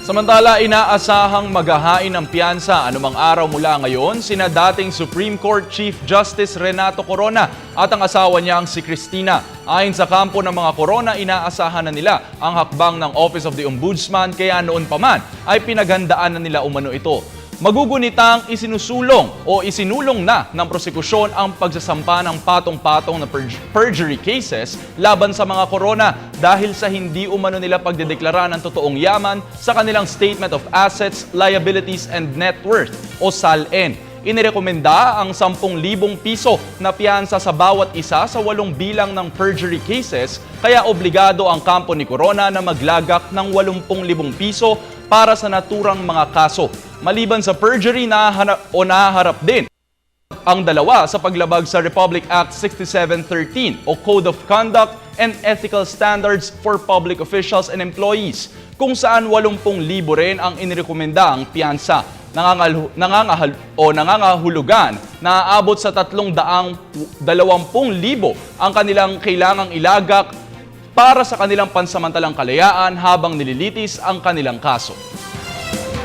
Samantala, inaasahang maghahain ng piyansa anumang araw mula ngayon sina dating Supreme Court Chief Justice Renato Corona at ang asawa niyang si Cristina. Ayon sa kampo ng mga Corona, inaasahan na nila ang hakbang ng Office of the Ombudsman kaya noon pa man ay pinaghandaan na nila umano ito. Magugunitang isinulong na ng prosekusyon ang pagsasampa ng patong-patong na perjury cases laban sa mga Corona dahil sa hindi umano nila pagdedeklara ng totoong yaman sa kanilang Statement of Assets, Liabilities and Net Worth o SALN. Inirekomenda ang 10,000 piso na piyansa sa bawat isa sa 8 bilang ng perjury cases kaya obligado ang kampo ni Corona na maglagak ng 80,000 piso para sa naturang mga kaso. Maliban sa perjury, nahaharap din ang dalawa sa paglabag sa Republic Act 6713 o Code of Conduct and Ethical Standards for Public Officials and Employees, kung saan 80,000 rin ang inirekomenda ang piyansa. Nangangahulugan na aabot sa 320,000 ang kanilang kailangang ilagak para sa kanilang pansamantalang kalayaan habang nililitis ang kanilang kaso.